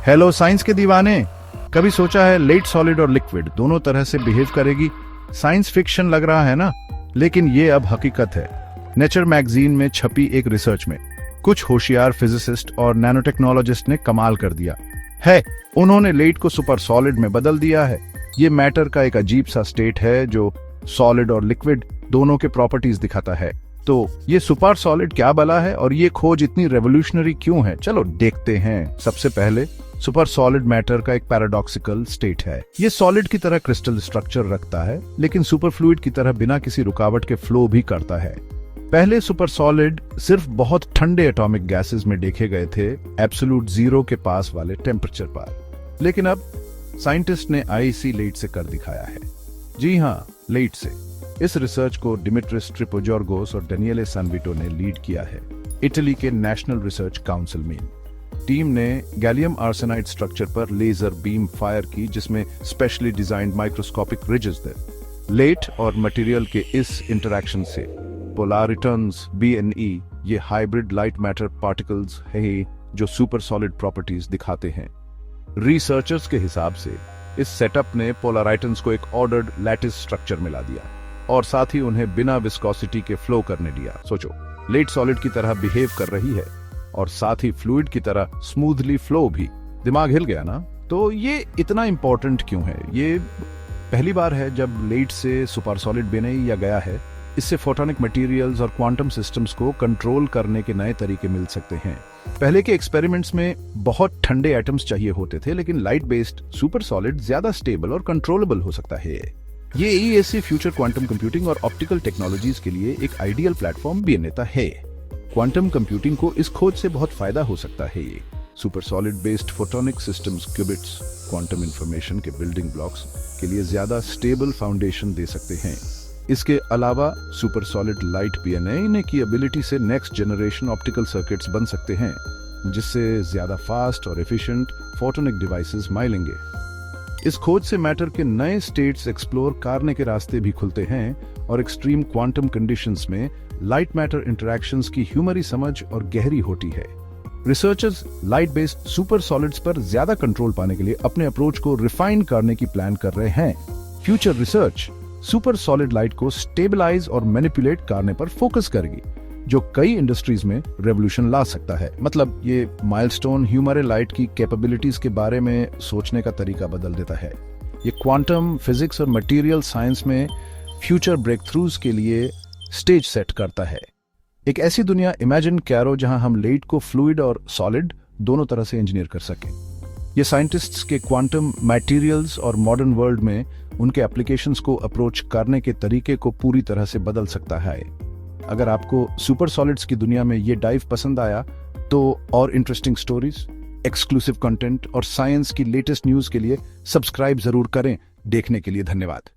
Hello science के दीवाने, कभी सोचा है लेट सॉलिड और लिक्विड दोनों तरह से बिहेव करेगी? साइंस फिक्शन लग रहा है ना, लेकिन ये अब हकीकत है। नेचर मैगजीन में छपी एक रिसर्च में कुछ होशियार फिजिसिस्ट और नैनो टेक्नोलॉजिस्ट ने कमाल कर दिया है। उन्होंने लेट को सुपर सॉलिड में बदल दिया है। ये मैटर का एक अजीब सा स्टेट है जो सॉलिड और लिक्विड दोनों के प्रॉपर्टीज दिखाता है। तो ये सुपर सॉलिड क्या बला है और ये खोज इतनी रेवोल्यूशनरी क्यों है? चलो देखते हैं। सबसे पहले सुपर सॉलिड मैटर का एक पैराडॉक्सिकल स्टेट है। ये सॉलिड की तरह क्रिस्टल स्ट्रक्चर रखता है, लेकिन सुपर फ्लूइड की तरह बिना किसी रुकावट के फ्लो भी करता है। पहले सुपर सॉलिड सिर्फ बहुत ठंडे एटॉमिक गैसेस में देखे गए थे, एब्सोल्यूट जीरो के पास वाले टेम्परेचर पर। लेकिन अब साइंटिस्ट ने आईसी लेट से कर दिखाया है। जी हाँ, लेट से। इस रिसर्च को डिमिट्रिस ट्रिपोजोर्गोस और डेनियले सनविटो ने लीड किया है, इटली के नेशनल रिसर्च काउंसिल में। टीम ने गैलियम आर्सेनाइड स्ट्रक्चर पर लेजर बीम फायर की, जिसमें स्पेशली डिजाइंड माइक्रोस्कोपिक रिजेस थे। लेट और मटेरियल के इस इंटरैक्शन से पोलारिटन्स BNE, ये हाइब्रिड लाइट मैटर पार्टिकल्स हैं जो सुपर सॉलिड प्रॉपर्टीज दिखाते हैं। रिसर्चर्स के हिसाब से इस सेटअप ने पोलाराइटन्स को एक ऑर्डर्ड लैटिस स्ट्रक्चर मिला दिया और साथ ही उन्हें बिना विस्कोसिटी के फ्लो करने दिया। सोचो, लेट सॉलिड की तरह बिहेव कर रही है और साथ ही फ्लूइड की तरह स्मूथली फ्लो भी। दिमाग हिल गया ना? तो ये इतना इंपॉर्टेंट क्यों है? ये पहली बार है जब लेट से सुपर सॉलिड बनाया गया है। इससे फोटोनिक मटेरियल्स और क्वांटम सिस्टम्स को कंट्रोल करने के नए तरीके मिल सकते हैं। पहले के एक्सपेरिमेंट्स में बहुत ठंडे एटम्स चाहिए होते थे, लेकिन लाइट बेस्ड सुपर सॉलिड ज्यादा स्टेबल और कंट्रोलेबल हो सकता है। ये ESC फ्यूचर क्वांटम कंप्यूटिंग और ऑप्टिकल टेक्नोलॉजीज के लिए एक आइडियल प्लेटफॉर्म भी नेता है। क्वांटम कंप्यूटिंग को इस खोज से बहुत फायदा हो सकता है। ये super solid based photonic systems qubits quantum information के बिल्डिंग ब्लॉक्स के लिए ज्यादा स्टेबल फाउंडेशन दे सकते हैं। इसके अलावा सुपर सॉलिड लाइट PNA की एबिलिटी से नेक्स्ट जनरेशन ऑप्टिकल सर्किट्स बन सकते हैं, जिससे ज्यादा फास्ट और एफिशिएंट फोटोनिक डिवाइसेस मिलेंगे। इस खोज से मैटर के नए स्टेट्स एक्सप्लोर करने के रास्ते भी खुलते हैं और एक्सट्रीम क्वांटम कंडीशंस में लाइट मैटर इंटरैक्शंस की ह्यूमरी समझ और गहरी होती है। Researchers light based super solids पर ज्यादा कंट्रोल पाने के लिए अपने अप्रोच को रिफाइन करने की प्लान कर रहे हैं। Future research super solid light को स्टेबलाइज और मैनिपुलेट करने पर फोकस करेगी, जो कई इंडस्ट्रीज में रेवोल्यूशन ला सकता है। मतलब ये माइलस्टोन ह्यूमरे लाइट की कैपेबिलिटीज के बारे में सोचने का तरीका बदल देता है। ये क्वांटम फिजिक्स और मटेरियल साइंस में फ्यूचर ब्रेक थ्रूज के लिए स्टेज सेट करता है। एक ऐसी दुनिया इमेजिन करो जहां हम लेट को फ्लूइड और सॉलिड दोनों तरह से इंजीनियर कर सकें। ये साइंटिस्ट्स के क्वांटम मटेरियल्स और मॉडर्न वर्ल्ड में उनके एप्लीकेशंस को अप्रोच करने के तरीके को पूरी तरह से बदल सकता है। अगर आपको सुपर सॉलिड्स की दुनिया में ये डाइव पसंद आया तो और इंटरेस्टिंग स्टोरीज, एक्सक्लूसिव कंटेंट और साइंस की लेटेस्ट न्यूज के लिए सब्सक्राइब जरूर करें। देखने के लिए धन्यवाद।